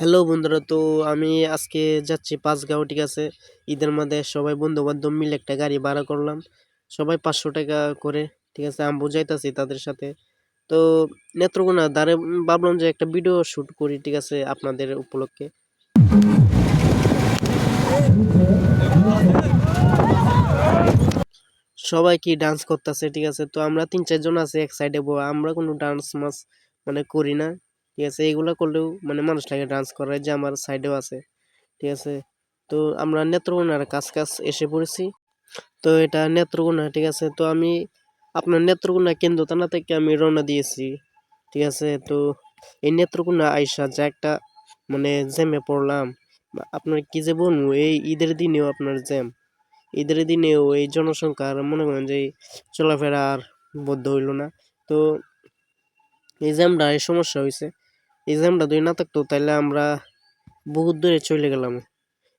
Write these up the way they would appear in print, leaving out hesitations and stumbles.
Hello বন্ধুরা, তো আমি আজকে যাচ্ছি পাঁচগাঁও। ঠিক আছে, ঈদের মধ্যে সবাই বন্ধু বান্ধব মিলে একটা গাড়ি ভাড়া করলাম, সবাই 500 টাকা করে। ঠিক আছে, আমি বুঝাইতাছি তাদের সাথে। তো নেত্রকোনা দ্বারে ভাবলাম যে একটা ভিডিও শুট করি, ঠিক আছে, আপনাদের উপলক্ষে। সবাই কি ডান্স করতেছে, ঠিক আছে। তো আমরা 3-4 জন আছি এক সাইডে বসে, আমরা কোনো ডান্স মাস মানে করি না। ঠিক আছে, এগুলা করলেও মানে মানুষটাকে ডান্স করায়, যে আমার সাইডেও আছে। ঠিক আছে, তো আমরা নেত্রকোনার কাছ এসে পড়েছি। তো এটা নেত্রকোনা, ঠিক আছে। তো আমি আপনার নেত্রকোনা কেন্দ্র থানা থেকে আমি রওনা দিয়েছি। ঠিক আছে, তো এই নেত্রকোনা আইসা যা একটা মানে জ্যামে পড়লাম, আপনার কি যে বলবো, এই ঈদের দিনেও আপনার জ্যাম, ঈদের দিনেও এই জনসংখ্যার মনে করেন যে চলাফেরা আর বদ্ধ হইল না। তো এই জ্যামটা এই সমস্যা হয়েছে, এই জ্যামটা যদি না থাকতো তাহলে আমরা বহুত দূরে চলে গেলাম।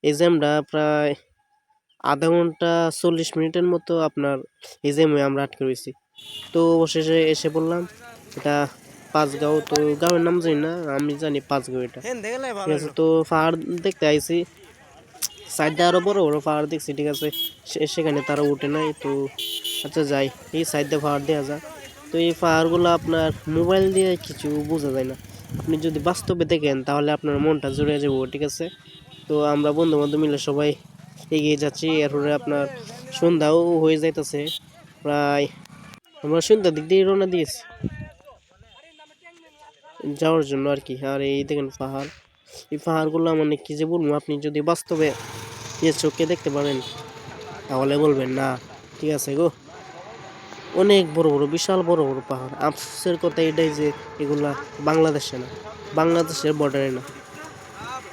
এই জ্যামটা প্রায় আধা ঘন্টা 40 মিনিটের মতো আপনার এই জ্যামে আমরা আটকে রয়েছি। তো অবশেষে এসে বললাম এটা পাঁচগাঁও। তো গাঁয়ের নাম জানি না, আমি জানি পাঁচগাঁও এটা। ঠিক আছে, তো পাহাড় দেখতে আইছি, সাইডে আরো বড় বড় পাহাড় দেখছি। ঠিক আছে, সেখানে তারা উঠে নাই। তো আচ্ছা যাই, এই সাইডে পাহাড় দেওয়া যায়। তো এই পাহাড়গুলো আপনার মোবাইল দিয়ে কিছু বোঝা যায় না, আপনি যদি বাস্তবে দেখেন তাহলে আপনার মনটা জুড়ে যাবো। ঠিক আছে, তো আমরা বন্ধু বান্ধব মিলে সবাই এগিয়ে যাচ্ছি। এরপরে আপনার সন্ধ্যাও হয়ে যাইতেছে প্রায়, আমরা সন্ধ্যার দিক দিয়ে রওনা দিয়েছি যাওয়ার জন্য আর কি। আর এই দেখেন পাহাড়, এই পাহাড়গুলো মানে কি যে বলবো, আপনি যদি বাস্তবে চোখে দেখতে পারেন তাহলে বলবেন না। ঠিক আছে গো, অনেক বড় বড়, বিশাল বড় বড় পাহাড়। আফসোসের কথা এটাই যে এগুলা বাংলাদেশে না, বাংলাদেশের বর্ডারে না।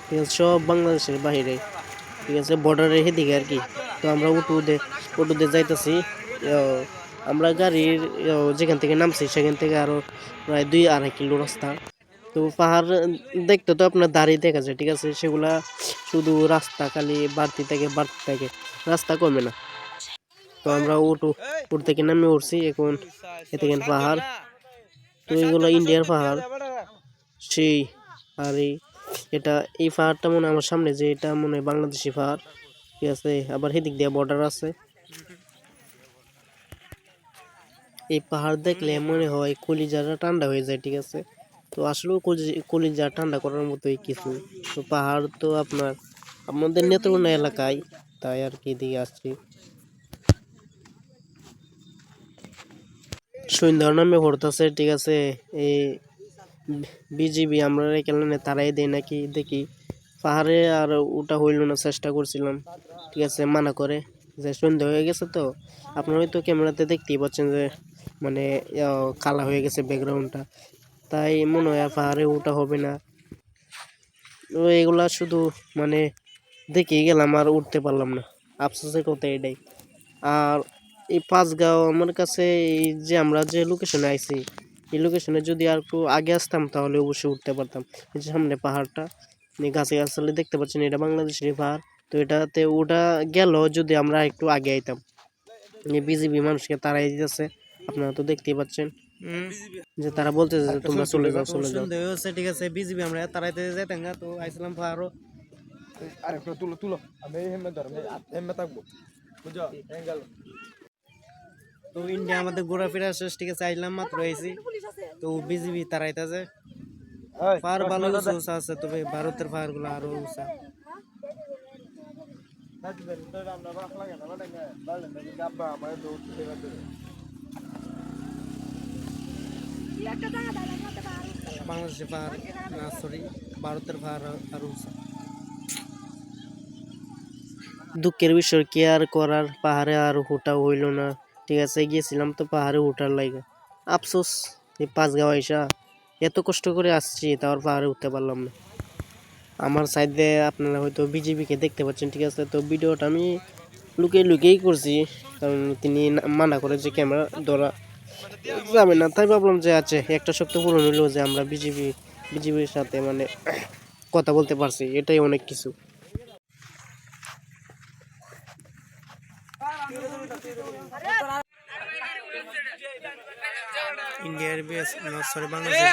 ঠিক আছে, সব বাংলাদেশের বাহিরে। ঠিক আছে, বর্ডারের এদিকে আর কি। তো আমরা উটুদে যাইতেছি। আমরা গাড়ির যেখান থেকে নামছি সেখান থেকে আরো প্রায় 2-2.5 কিলো রাস্তা। তো পাহাড় দেখতে তো আপনার দাঁড়িয়ে দেখা যায়। ঠিক আছে, সেগুলা শুধু রাস্তা খালি বাড়তে থাকে, রাস্তা কমে না। তো আমরা উঠ থেকে নামে উঠছি এখন। এ দেখেন পাহাড়, তো এগুলো ইন্ডিয়ার পাহাড় সেই। আর এটা এই পাহাড়টা মনে হয় আমার সামনে যে এটা মনে হয় বাংলাদেশি পাহাড়। ঠিক আছে, আবার সেদিক দিয়ে বর্ডার আছে। এই পাহাড় দেখলে মনে হয় কলিজাটা ঠান্ডা হয়ে যায়। ঠিক আছে, তো আসলেও কলিজা ঠান্ডা করার মতোই কিছু। তো পাহাড় তো আপনার আমাদের নেত্রকোনা এলাকায়, তাই আর কি দিকে আসছি। সন্ধ্যার নামে পড়তেছে। ঠিক আছে, এই বিজিবি আমরা কেন তারাই দেয় নাকি দেখি। পাহাড়ে আর ওটা হইল না, চেষ্টা করছিলাম, ঠিক আছে, মানা করে যে সন্ধ্যা হয়ে গেছে। তো আপনারা হয়তো ক্যামেরাতে দেখতেই পাচ্ছেন যে মানে কালা হয়ে গেছে ব্যাকগ্রাউন্ডটা, তাই মনে হয় আর পাহাড়ে ওটা হবে না। তো এগুলা শুধু মানে দেখেই গেলাম, আর উঠতে পারলাম না, আফসোসের কথা এটাই। আর এই পাঁচগাঁও আমার কাছে, এই যে আমরা যে লোকেশনে আইছি, এই লোকেশনে যদি আর একটু আগে আসতাম তাহলে অবশ্যই উঠতে পারতাম। এই যে সামনে পাহাড়টা গাছে গাছালি দেখতে পাচ্ছেন, এটা বাংলাদেশের পাহাড়। তো এটাতে ওটা গেল যদি আমরা একটু আগে আইতাম। বিজিবি মানুষকে তাড়াই দিতেছে, আপনারা তো দেখতেই পাচ্ছেন যে তারা বলতেছে যে তোমরা চলে যাও চলে যাও। ঠিক আছে, বিজিবি আমরা তাড়াইতে যাইতাম না, তো আইছিলাম পাহাড়ও। আরেকটা তুলো তুলো, আমি হেমে ধর, হেমে থাকবো, বুঝছো। তো ইন্ডিয়া আমাদের ঘোরাফেরা শেষ। ঠিক আছে, আইলাম মাত্র আইছি, তো বিজিবি তারাইতাছে। পাহাড় ভালো উঁচা আছে, তবে ভারতের পাহাড় গুলো আরো উঁচা। বাংলাদেশের পাহাড় না, সরি, ভারতের পাহাড় আরো উঁচা। দুঃখের বিষয় কি আর করার, পাহাড়ে আর ওঠা হইল না। ঠিক আছে, গিয়েছিলাম তো পাহাড়ে উঠার লাগে, আফসোস। এই পাঁচগাঁও আইসা এত কষ্ট করে আসছি, তারপর পাহাড়ে উঠতে পারলাম না। আমার সাইডে আপনারা হয়তো বিজিবিকে দেখতে পাচ্ছেন। ঠিক আছে, তো ভিডিওটা আমি লুকিয়েই করছি, কারণ তিনি মানা করে যে ক্যামেরা ধরা যাবে না। তাই ভাবলাম যে আচ্ছা, একটা শক্ত পূরণ হইলো যে আমরা বিজিবির সাথে মানে কথা বলতে পারছি, এটাই অনেক কিছু। ইন্ডিয়ার বিএস সরি বাংলাদেশের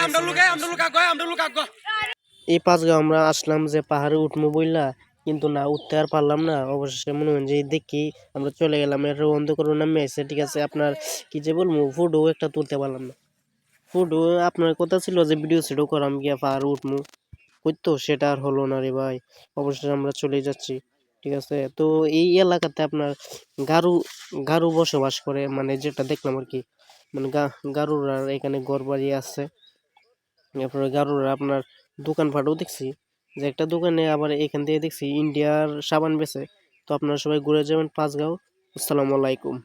এই পাঁচগাঁও আমরা আসলাম যে পাহাড়ে উঠবো বইলা, কিন্তু না উঠতে আর পারলাম না। অবশেষে মনে হয় যে দেখি আমরা চলে গেলাম, এর অন্ধকার নামে এসে, ঠিক আছে। আপনার কি যে বলবো, ফুডও একটা তুলতে পারলাম না। ফুডও আপনার কথা ছিল যে ভিডিও সেটও করাম গিয়া পাহাড়ে উঠবো, হইতো সেটা আর হলো না রে ভাই। অবশেষে আমরা চলে যাচ্ছি, ঠিক আছে। তো এই এলাকাতে আপনার গারু গারু বসবাস করে, মানে যেটা দেখলাম আর কি, মানে গারুরা এখানে ঘর বাড়ি আছে। এরপরে গারুরা আপনার দোকানপাটও দেখছি, যে একটা দোকানে আবার এখান থেকে দেখছি ইন্ডিয়ার সাবান বেচে। তো আপনারা সবাই ঘুরে যাবেন পাঁচগাঁও। আসসালামু আলাইকুম।